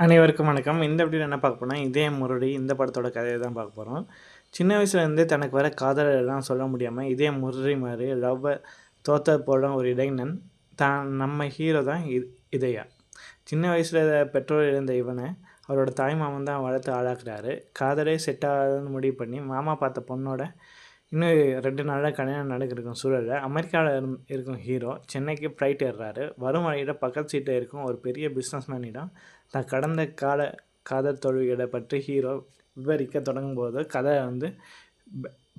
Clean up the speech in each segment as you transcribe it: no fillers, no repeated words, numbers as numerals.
அனைவருக்கும் வணக்கம். இந்த வீடியோல என்ன பார்க்க போறோம்னா, இதயம் முரளி இந்த படத்தோட கதைய தான் பார்க்க போறோம். சின்ன வயசுலேருந்தே தனக்கு வர காதலெல்லாம் சொல்ல முடியாம, இதயம் முரளி மாரி லவ்வ தோத்த போன ஒரு இளைஞன் நம்ம ஹீரோ தான் இதயா. சின்ன வயசுல பெற்றோர் இழந்த இவன, அவரோட தாய்மாமன் தான் வளர்த்து ஆளாக்குறாரு. காதலே செட் ஆகாதுன்னு முடிவு பண்ணி, மாமா பார்த்த பொண்ணோட இன்னும் 2 நாள்ல கல்யாணம் நடக்க சூழல்ல, அமெரிக்கால இருக்கும் ஹீரோ சென்னைக்கு ஃப்ளைட் ஏறுறாரு. வரும் வழியில பக்கத்து சீட்ல இருக்கும் ஒரு பெரிய பிஸ்னஸ்மேனிடம் தான் கடந்த கால காதல் தோல்விகளை பற்றி ஹீரோ விவரிக்க தொடங்கும்போது, கதை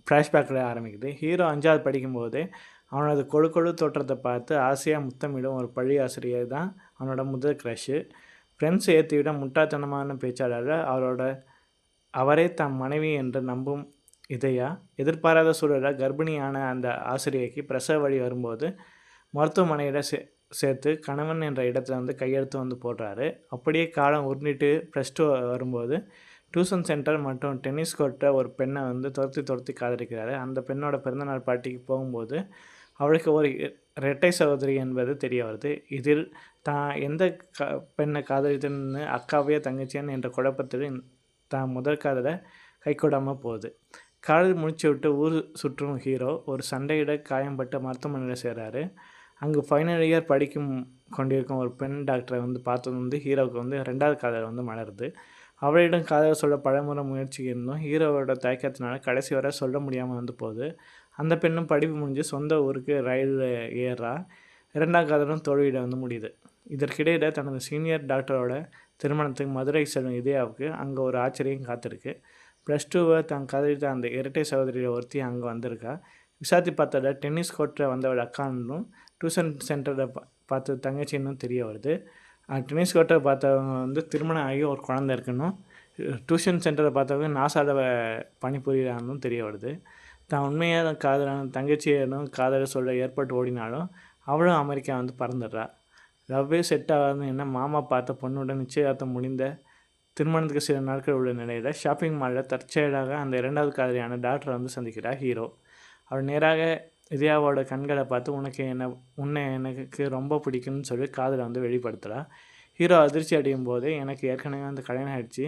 ஃப்ளாஷ்பேக்கில் ஆரம்பிக்குது. ஹீரோ 5வது படிக்கும்போதே அவனோட கொழு கொழு தோற்றத்தை பார்த்து ஆசையாக முத்தமிடும் ஒரு பள்ளி ஆசிரியர் தான் அவனோட முதல் க்ரஷ்ஷு. ஃப்ரெண்ட்ஸ் ஏற்றிவிட முட்டாள்தனமான பேச்சாளர் அவரே தம் மனைவி என்று நம்பும் இதயா, எதிர்பாராத சூழலில் கர்ப்பிணியான அந்த ஆசிரியைக்கு பிரசவ வலி வரும்போது மருத்துவமனையில் சேர்த்து கணவன் என்ற இடத்துல கையெழுத்து போடுறாரு. அப்படியே காலம் உருண்டிட்டு +2 வரும்போது டியூஷன் சென்டர் மற்றும் டென்னிஸ் கோர்ட்டை ஒரு பெண்ணை துரத்தி காதலிக்கிறாரு. அந்த பெண்ணோட பிறந்தநாள் பார்ட்டிக்கு போகும்போது அவளுக்கு ஒரு இரட்டை சகோதரி என்பது தெரிய வருது. இதில் தான் எந்த பெண்ணை காதலித்தன்னு அக்காவையோ தங்கச்சியான்னு என்ற குழப்பத்தில் தான் முதல் காதலை கைகூடாமல் போகுது. காலேஜ் முடிச்சு விட்டு ஊர் சுற்றும் ஹீரோ ஒரு சண்டையிட காயம்பட்டு மருத்துவமனையில் சேர்றாரு. அங்கே ஃபைனல் இயர் கொண்டிருக்கும் ஒரு பெண் டாக்டரை பார்த்தது ஹீரோவுக்கு 2வது காதல் மலருது. அவளிடம் காதல் சொல்ல பலமுறை முயற்சி இருந்தும் ஹீரோவோட தயக்கத்தினால கடைசி வரை சொல்ல முடியாமல் போகுது. அந்த பெண்ணும் படிப்பு முடிஞ்சு சொந்த ஊருக்கு ரயிலில் ஏறா. 2வது காதலும் தோல்வியில் முடியுது. இதற்கிடையில் தனது சீனியர் டாக்டரோட திருமணத்துக்கு மதுரை செல்லும் இதயாவுக்கு அங்கே ஒரு ஆச்சரியம் காத்திருக்கு. +2 தான் காதலித்த அந்த இரட்டை சகோதரியில் ஒருத்தி அங்கே வந்திருக்கா. விசாரித்து பார்த்ததில் டென்னிஸ் கோர்ட்டில் வந்தவள் அக்கான்னும் டியூஷன் சென்டரில் பார்த்த தங்கச்சின்னும் தெரிய வருது. டென்னிஸ் கோர்ட்டை பார்த்தவங்க திருமணம் ஆகி ஒரு குழந்தை இருக்குன்னும், டியூஷன் சென்டரை பார்த்தவங்க நாசாவில் பணிபுரிகிறான்னு தெரிய வருது. தான் உண்மையான காதலான தங்கச்சியனும் காதலை சொல்ல ஏற்பட்டு ஓடினாலும் அவளும் அமெரிக்கா பறந்துடுறா. லவ்வே செட் ஆகாதுன்னு என்ன மாமா பார்த்த பொண்ணுடன் நிச்சயதார்த்தம் முடிந்த திருமணத்துக்கு சில நாட்கள் உள்ள நிலையில் ஷாப்பிங் மாலில் தற்செயலாக அந்த 2வது காதலியான டாக்டரை சந்திக்கிறார் ஹீரோ. அவள் நேராக இதயாவோட கண்களை பார்த்து உன்னை எனக்கு ரொம்ப பிடிக்கும்னு சொல்லி காதலை வெளிப்படுத்துகிறா. ஹீரோ அதிர்ச்சி அடையும் போது எனக்கு ஏற்கனவே கல்யாணம் ஆகிடுச்சு,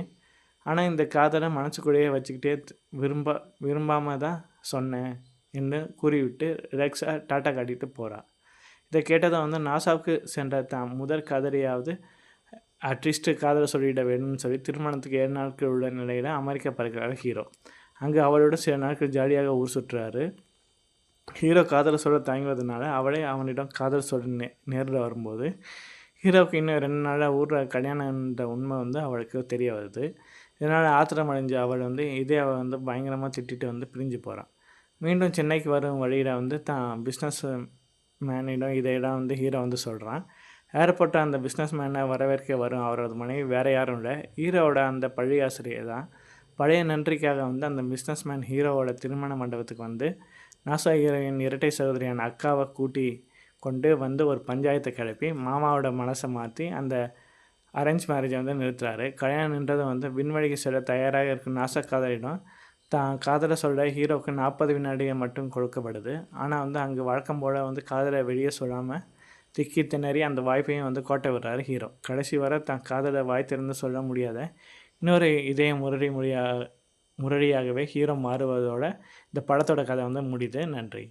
ஆனால் இந்த காதலை மனசுக்குள்ளேயே வச்சுக்கிட்டே விரும்பாமல் தான் சொன்னேன் என்று கூறிவிட்டு ரிலாக்ஸாக டாட்டா காட்டிட்டு போகிறாள். இதை கேட்டதை நாசாவுக்கு சென்ற தான் முதல் காதலியாவது அட்லீஸ்ட் காதலை சொல்லிட வேணும்னு சொல்லி திருமணத்துக்கு 7 நாட்கள் உள்ள நிலையில் அமெரிக்கா பறக்கிறார் ஹீரோ. அங்கே அவளோட சில நாட்கள் ஜாலியாக ஊர் சுற்றுறாரு. ஹீரோ காதலை சொல்ல தயங்குவதனால அவளே அவனிடம் காதல் சொல்ல நேரில் வரும்போது ஹீரோவுக்கு இன்னும் 2 நாளில் ஊரில் கல்யாணன்ற உண்மை அவளுக்கு தெரிய வருது. இதனால் ஆத்திரம் அடைஞ்ச அவள் இதயாவை பயங்கரமாக திட்டிட்டு பிரிஞ்சு போகிறான். மீண்டும் சென்னைக்கு வரும் வழியில் தான் பிஸ்னஸ் மேனிடம் இதையெல்லாம் ஹீரோ சொல்கிறான். ஏர்போர்ட்டில் அந்த பிஸ்னஸ் மேனை வரவேற்க வரும் அவரது மனைவி வேறு யாரும் இல்லை, ஹீரோவோட அந்த பள்ளி ஆசிரியர் தான். பழைய நன்றிக்காக அந்த பிஸ்னஸ் மேன் ஹீரோவோட திருமண மண்டபத்துக்கு நாசா ஹீரோயின் இரட்டை சகோதரியான அக்காவை கூட்டி கொண்டு ஒரு பஞ்சாயத்தை கிளப்பி மாமாவோட மனசை மாற்றி அந்த அரேஞ்ச் மேரேஜை நிறுத்துறாரு. கல்யாணம் நின்றது விண்வெளிக்கு செல்ல தயாராக இருக்கும் நாசா காதலிடம் தான் காதலை சொல்ல ஹீரோவுக்கு 40 வினாடிகள் மட்டும் கொடுக்கப்படுது. ஆனால் அங்கே வழக்கம் போல் காதலை வெளியே சொல்லாமல் திக்கி திணறி அந்த வாய்ப்பையும் கோட்டை விடுறாரு ஹீரோ. கடைசி வரை தான் காதலை வாய் திறந்து சொல்ல முடியாத இன்னொரு இதயம் முரளியாகவே ஹீரோ மாறுவதோட இந்த படத்தோட கதை முடியுது. நன்றி.